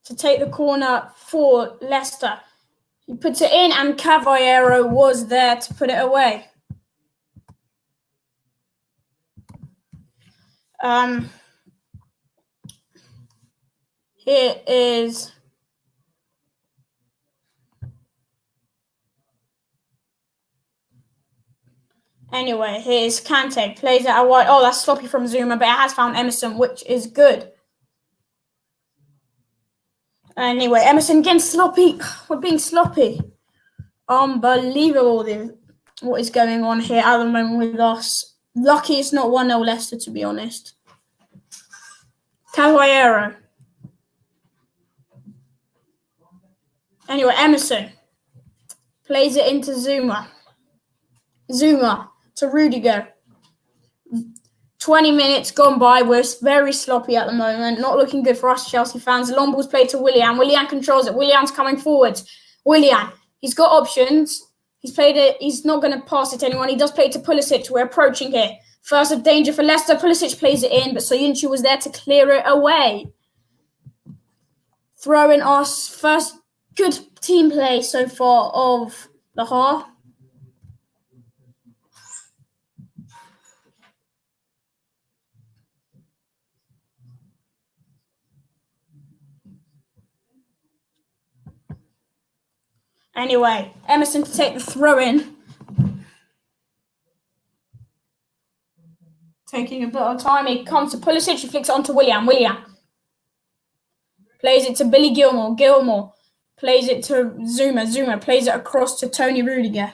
to take the corner for Leicester. He puts it in, and Caballero was there to put it away. Here is anyway, here's Kante, plays it out wide. Oh, that's sloppy from Zuma, but it has found Emerson, which is good. Anyway, Emerson again sloppy. We're being sloppy. Unbelievable what is going on here at the moment with us. Lucky it's not 1-0 Leicester, to be honest. Caballero. Anyway, Emerson plays it into Zuma. Zuma to Rudiger. 20 minutes gone by. We're very sloppy at the moment. Not looking good for us Chelsea fans. Long ball's played to Willian. Willian controls it. Willian's coming forward. Willian, he's got options. He's played it. He's not going to pass it to anyone. He does play it to Pulisic. We're approaching here. First of danger for Leicester. Pulisic plays it in, but Soyuncu was there to clear it away. Throwing us first good team play so far of the half. Anyway, Emerson to take the throw in. Taking a bit of time. He comes to Pulisic. He flicks it onto Willian. Willian plays it to Billy Gilmore. Gilmore plays it to Zuma. Zuma plays it across to Tony Rudiger.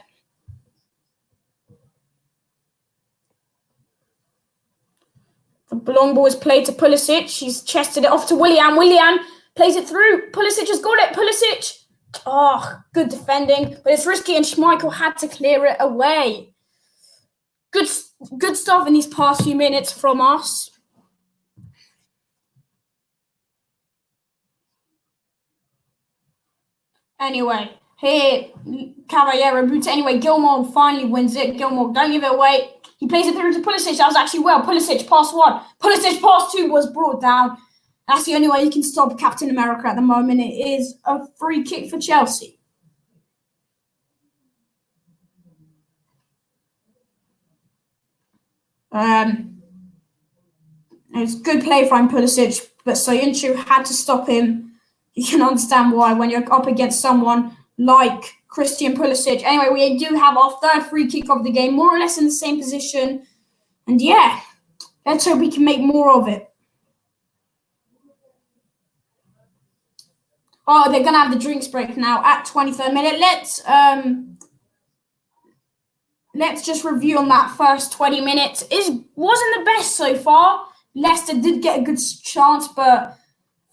The long ball is played to Pulisic. He's chested it off to Willian. Willian plays it through. Pulisic has got it. Pulisic. Oh, good defending. But it's risky, and Schmeichel had to clear it away. Good stuff in these past few minutes from us. Anyway, here, Caballero boots it anyway. Gilmore finally wins it. Gilmore, don't give it away. He plays it through to Pulisic. That was actually well. Pulisic, pass 1. Pulisic, pass 2 was brought down. That's the only way you can stop Captain America at the moment. It is a free kick for Chelsea. It's good play from Pulisic, but Soyuncu had to stop him. You can understand why when you're up against someone like Christian Pulisic. Anyway, we do have our third free kick of the game, more or less in the same position. And yeah, let's hope we can make more of it. Oh, they're going to have the drinks break now at 23rd minute. Let's just review on that first 20 minutes. It wasn't the best so far. Leicester did get a good chance, but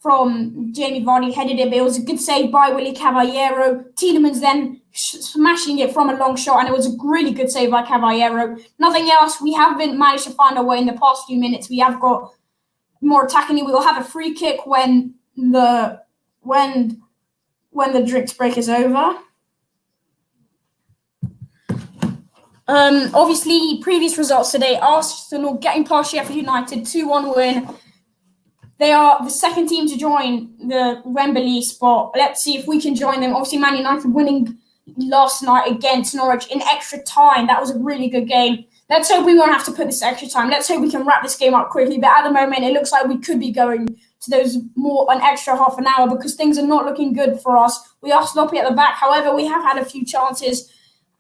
from Jamie Vardy headed it. But it was a good save by Willy Caballero. Tielemans then smashing it from a long shot, and it was a really good save by Caballero. Nothing else. We haven't managed to find our way in the past few minutes. We have got more attacking. We will have a free kick when the drinks break is over. Obviously, previous results today, Arsenal getting past Sheffield United, 2-1 win. They are the second team to join the Wembley spot. Let's see if we can join them. Obviously, Man United winning last night against Norwich in extra time. That was a really good game. Let's hope we won't have to put this extra time. Let's hope we can wrap this game up quickly. But at the moment, it looks like we could be going to those an extra half an hour because things are not looking good for us. We are sloppy at the back. However, we have had a few chances,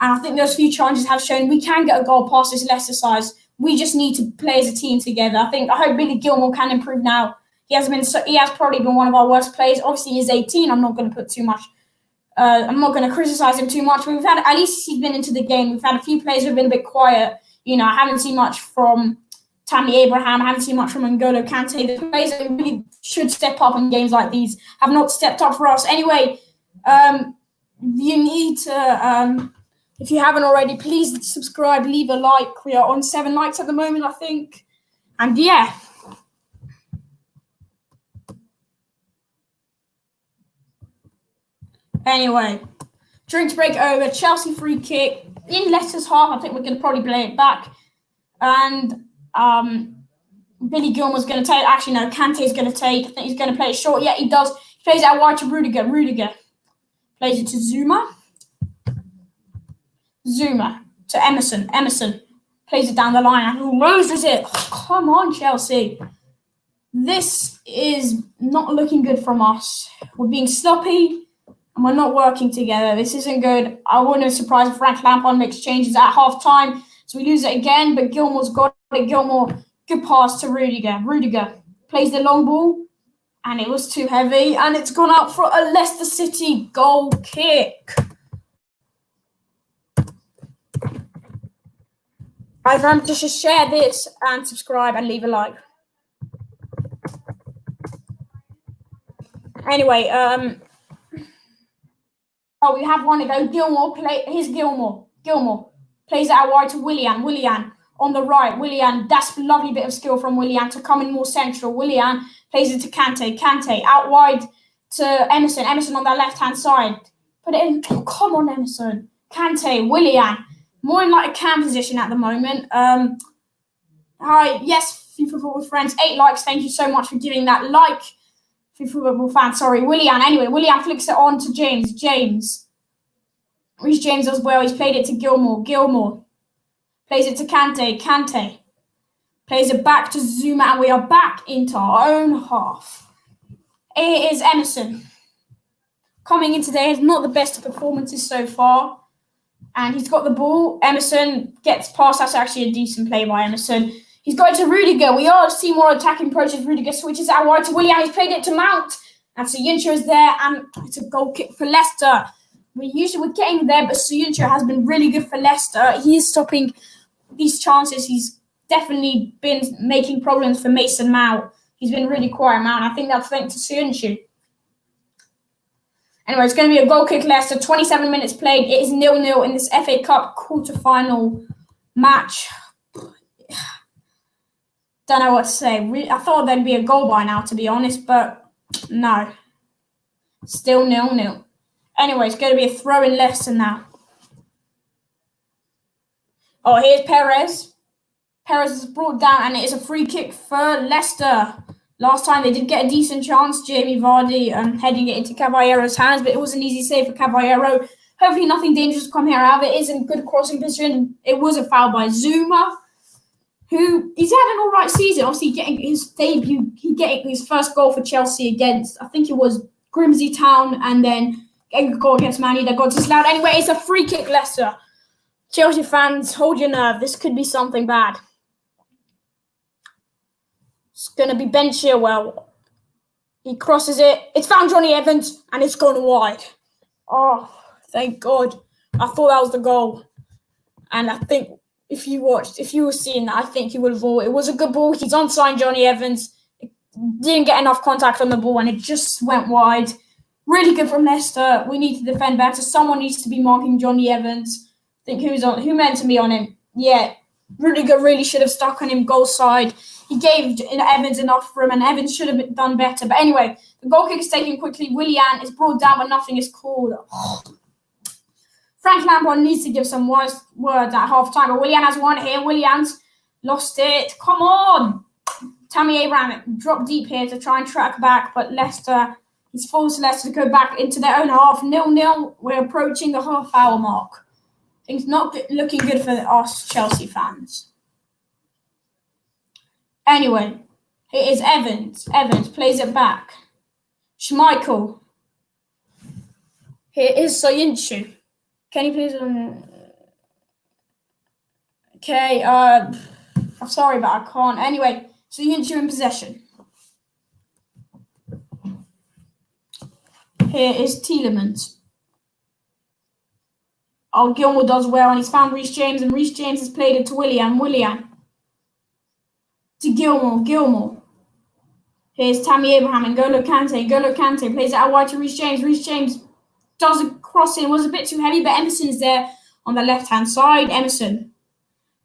and I think those few chances have shown we can get a goal past this Leicester side. We just need to play as a team together. I hope Billy Gilmore can improve now. He has probably been one of our worst players. Obviously, he's 18. I'm not going to put too much. I'm not going to criticize him too much. But at least he's been into the game. We've had a few players who've been a bit quiet. I haven't seen much from Tammy Abraham. I haven't seen much from N'Golo Kante. The players that really should step up in games like these have not stepped up for us. Anyway, you need to, if you haven't already, please subscribe, leave a like. We are on 7 likes at the moment, I think. And yeah. Anyway, drinks break over. Chelsea free kick in Leicester's half. I think we're going to probably play it back. And Billy Gilmore's going to take. Actually, no, Kante's going to take. I think he's going to play it short. Yeah, he does. He plays it out wide to Rudiger. Rudiger plays it to Zuma. Zuma to Emerson. Emerson plays it down the line. And who loses it? Oh, come on, Chelsea. This is not looking good from us. We're being sloppy. And we're not working together. This isn't good. I wouldn't be surprised if Frank Lampard makes changes at half-time. So we lose it again, but Gilmore's got it. Gilmore, good pass to Rudiger. Rudiger plays the long ball, and it was too heavy, and it's gone out for a Leicester City goal kick. I remember to just share this and subscribe and leave a like. Anyway, we have one to go. Here's Gilmore. Gilmore plays it out wide to Willian. Willian on the right. Willian, that's a lovely bit of skill from Willian to come in more central. Willian plays it to Kante. Kante out wide to Emerson. Emerson on that left-hand side. Put it in. Oh, come on, Emerson. Kante, Willian. More in like a cam position at the moment. Hi, yes, FIFA Football friends. 8 likes. Thank you so much for giving that like. Football fan, sorry, Willian. Anyway, Willian flicks it on to James. Reece James as well. He's played it to Gilmore. Gilmore plays it to Kante. Kante plays it back to Zuma, and we are back into our own half. It is Emerson coming in today. Is not the best of performances so far, and he's got the ball. Emerson gets past. That's actually a decent play by Emerson. He's got it to Rudiger. We are seeing more attacking approaches. Rudiger switches out wide to Willian. He's played it to Mount. And Soyuncu is there. And it's a goal kick for Leicester. We're getting there, but Soyuncu has been really good for Leicester. He is stopping these chances. He's definitely been making problems for Mason Mount. He's been really quiet, Mount. I think that's thanks to Soyuncu. Anyway, it's going to be a goal kick Leicester. 27 minutes played. It is 0-0 in this FA Cup quarter-final match. Don't know what to say. I thought there'd be a goal by now, to be honest, but no. Still 0-0. Anyway, it's going to be a throw in Leicester now. Oh, here's Perez. Perez is brought down, and it is a free kick for Leicester. Last time they did get a decent chance. Jamie Vardy heading it into Caballero's hands, but it was an easy save for Caballero. Hopefully nothing dangerous will come here out of it. It is in good crossing position. It was a foul by Zuma, he's had an all right season. Obviously, getting his debut, getting his first goal for Chelsea against, I think it was Grimsby Town, and then getting a goal against Man U that got disallowed. Anyway, it's a free kick, Leicester. Chelsea fans, hold your nerve. This could be something bad. It's going to be Ben Chilwell. He crosses it. It's found Johnny Evans, and it's gone wide. Oh, thank God. I thought that was the goal. And I think if you were seeing that, I think you would have thought it was a good ball. He's onside Johnny Evans. It didn't get enough contact on the ball, and it just went wide. Really good from Leicester. We need to defend better. Someone needs to be marking Johnny Evans. I think who meant to be on him? Yeah, Rudiger really should have stuck on him goal side. He gave Evans enough room, and Evans should have done better. But anyway, the goal kick is taken quickly. Willian is brought down, but nothing is called. Frank Lampard needs to give some wise words at half-time. But Willian has won here. Willian's lost it. Come on. Tammy Abraham dropped deep here to try and track back, but Leicester, it's forced Leicester to go back into their own half. 0-0. We're approaching the half-hour mark. Things not looking good for us Chelsea fans. Anyway, It is Evans. Evans plays it back. Schmeichel. Here is Soyuncu. Can you please... Okay, I'm sorry, but I can't. Anyway, Soyuncu in possession. Here is Tielemans. Oh, Gilmour does well, and he's found Reece James, and Reece James has played it to Willian. Willian. To Gilmour. Gilmour. Here's Tammy Abraham and N'Golo Kante. N'Golo Kante plays it out wide to Reece James. Reece James does a crossing. Was a bit too heavy, but Emerson's there on the left-hand side. Emerson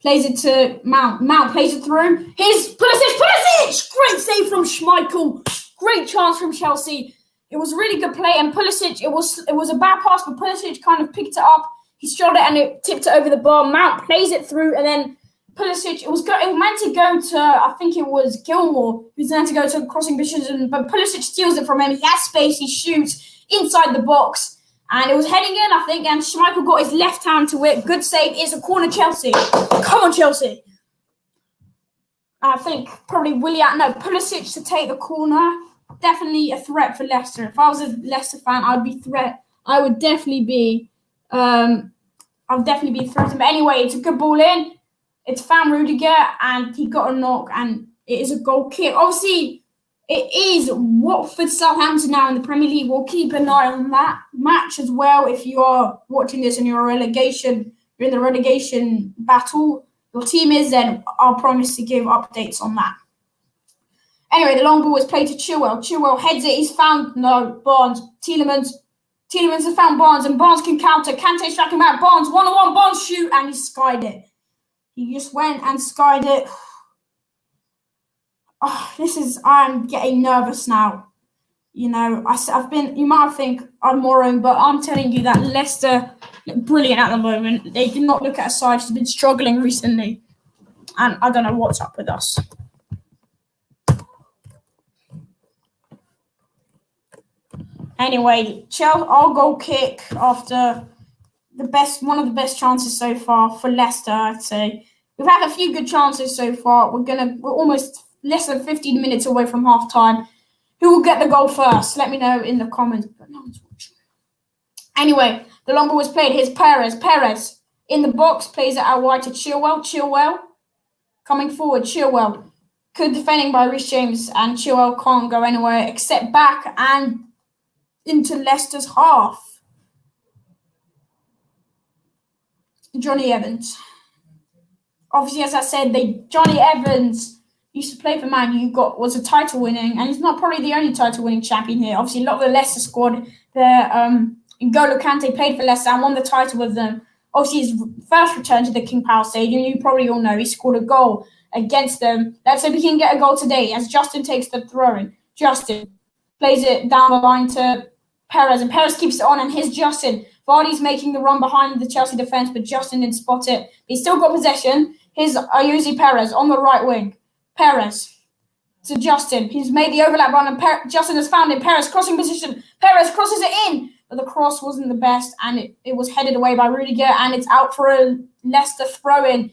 plays it to Mount. Mount plays it through. Here's Pulisic. Pulisic! Great save from Schmeichel. Great chance from Chelsea. It was really good play, and Pulisic, it was a bad pass, but Pulisic kind of picked it up. He shot it and it tipped it over the bar. Mount plays it through, and then Pulisic, it was meant to go to, I think it was Gilmour, who's meant to go to crossing position, but Pulisic steals it from him. He has space, he shoots inside the box, and it was heading in, I think, and Schmeichel got his left hand to it. Good save. It's a corner, Chelsea. Come on, Chelsea. I think probably Pulisic to take the corner. Definitely a threat for Leicester. If I was a Leicester fan, I would definitely be threatened. But anyway, it's a good ball in. It's found Rudiger, and he got a knock, and it is a goal kick. Obviously, it is Watford Southampton now in the Premier League. We'll keep an eye on that match as well. If you are watching this and you're in the relegation battle, your team is, then I'll promise to give updates on that. Anyway, the long ball is played to Chilwell. Chilwell heads it. He's found Barnes. Tielemans has found Barnes, and Barnes can counter. Kante striking back. Barnes 1-on-1. Barnes shoot, and he skied it. He just went and skied it. I'm getting nervous now. You know, you might think I'm moron, but I'm telling you that Leicester look brilliant at the moment. They do not look at a side who's been struggling recently, and I don't know what's up with us. Anyway, our goal kick after one of the best chances so far for Leicester, I'd say. We've had a few good chances so far. We're almost less than 15 minutes away from half time. Who will get the goal first? Let me know in the comments. But no one's watching. Anyway, the long ball was played. Here's Perez. Perez in the box plays it out wide to Chilwell. Chilwell coming forward. Chilwell. Good defending by Reece James, and Chilwell can't go anywhere except back and into Leicester's half. Johnny Evans. Obviously, as I said, Johnny Evans used to play for Man U, was a title winning, and he's not probably the only title winning champion here. Obviously, a lot of the Leicester squad there, N'Golo Kante played for Leicester and won the title with them. Obviously, his first return to the King Power Stadium, you probably all know he scored a goal against them. Let's hope he can get a goal today as Justin takes the throw-in. Justin plays it down the line to Perez, and Perez keeps it on, and here's Justin. Vardy's making the run behind the Chelsea defence, but Justin didn't spot it. He's still got possession. Here's Ayuso Perez on the right wing. Perez to Justin. He's made the overlap run, and Justin has found it. Perez crossing position. Perez crosses it in, but the cross wasn't the best, and it was headed away by Rudiger, and it's out for a Leicester throw-in.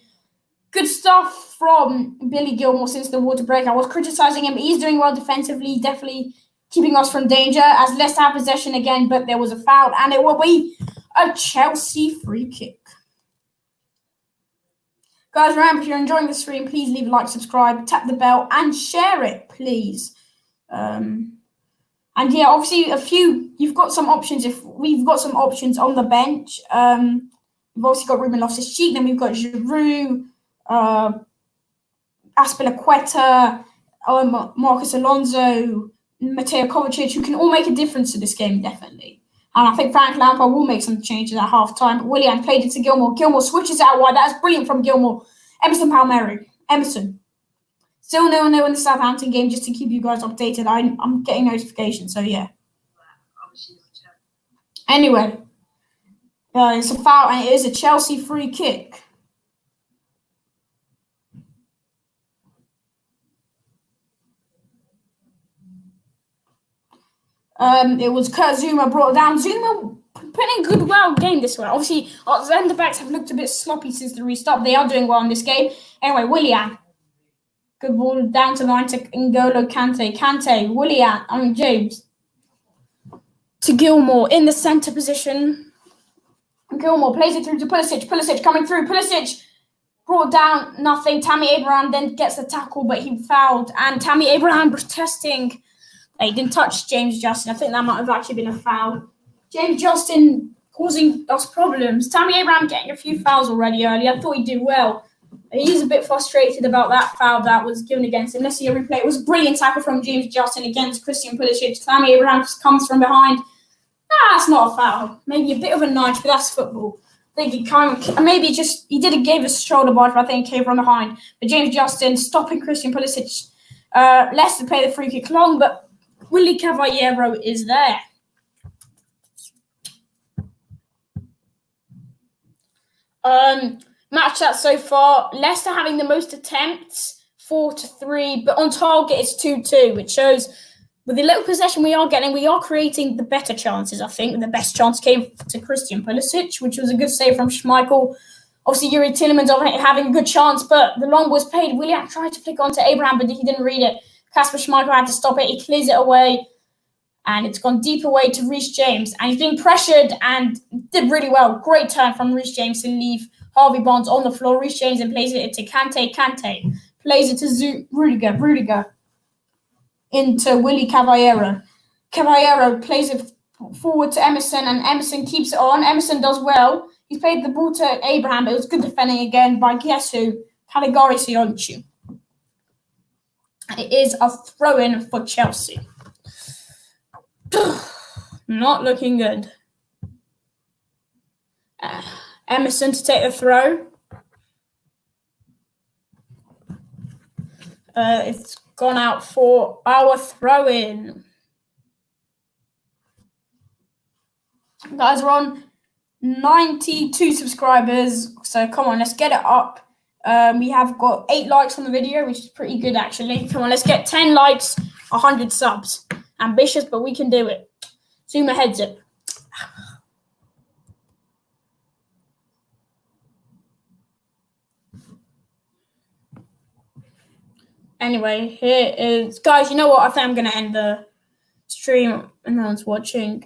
Good stuff from Billy Gilmour since the water break. I was criticising him, but he's doing well defensively, definitely keeping us from danger as Leicester have possession again, but there was a foul, and it will be a Chelsea free kick. Guys, remember, if you're enjoying the stream, please leave a like, subscribe, tap the bell, and share it, please. And yeah, obviously, you've got some options. If we've got some options on the bench, we've also got Ruben Loftus-Cheek, then we've got Giroud, Aspilicueta, Marcus Alonso, Mateo Kovacic, who can all make a difference to this game, definitely. And I think Frank Lampard will make some changes at half-time. But Willian played it to Gilmour. Gilmour switches out wide. That's brilliant from Gilmour. Emerson Palmieri. Emerson. Still 0-0 in the Southampton game, just to keep you guys updated. I'm getting notifications, so yeah. Anyway. It's a foul, and it is a Chelsea free kick. It was Kurt Zouma brought it down. Zouma putting a good game this way. Obviously, our centre backs have looked a bit sloppy since the restart. They are doing well in this game. Anyway, Willian. Good ball down to the line to N'Golo Kante. James. To Gilmore in the centre position. Gilmore plays it through to Pulisic. Pulisic coming through. Pulisic brought down, nothing. Tammy Abraham then gets the tackle, but he fouled. And Tammy Abraham protesting. He didn't touch James Justin. I think that might have actually been a foul. James Justin causing us problems. Tammy Abraham getting a few fouls already early. I thought he did well. He's a bit frustrated about that foul that was given against him. Let's see a replay. It was a brilliant tackle from James Justin against Christian Pulisic. Tammy Abraham comes from behind. That's not a foul. Maybe a bit of a nudge, but that's football. I think he gave a shoulder barge, but I think he came from behind. But James Justin stopping Christian Pulisic. Leicester play the free kick long, but Willy Caballero is there. Match that so far. Leicester having the most attempts, 4-3, but on target it's 2-2, which shows with the little possession we are getting, we are creating the better chances, I think. The best chance came to Christian Pulisic, which was a good save from Schmeichel. Obviously, Yuri Tillemans having a good chance, but the long was played. Willian tried to flick onto Abraham, but he didn't read it. Kasper Schmeichel had to stop it. He clears it away, and it's gone deep away to Reece James. And he's being pressured and did really well. Great turn from Reece James to leave Harvey Barnes on the floor. Reece James and plays it to Kante. Kante plays it to Rudiger. Into Willy Caballero. Caballero plays it forward to Emerson, and Emerson keeps it on. Emerson does well. He's played the ball to Abraham, but it was good defending again by guess who? Caligari Sionchu. It is a throw-in for Chelsea. Not looking good. Emerson to take the throw. It's gone out for our throw-in. Guys, we're on 92 subscribers, so come on, let's get it up. We have got 8 likes on the video, which is pretty good, actually. Come on, let's get 10 likes, 100 subs. Ambitious, but we can do it. Zoom ahead, zip. Anyway, here is... Guys, you know what? I think I'm going to end the stream and no one's watching.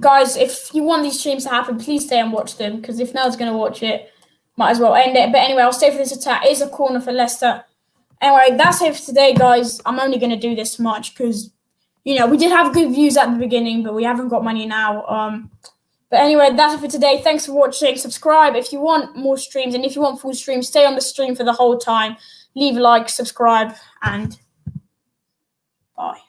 Guys, if you want these streams to happen, please stay and watch them, because if no one's going to watch it, might as well end it. But anyway, I'll stay for this attack. It is a corner for Leicester. Anyway, that's it for today, guys. I'm only going to do this much because, you know, we did have good views at the beginning, but we haven't got money now. But anyway, that's it for today. Thanks for watching. Subscribe if you want more streams, and if you want full streams, stay on the stream for the whole time. Leave a like, subscribe, and bye.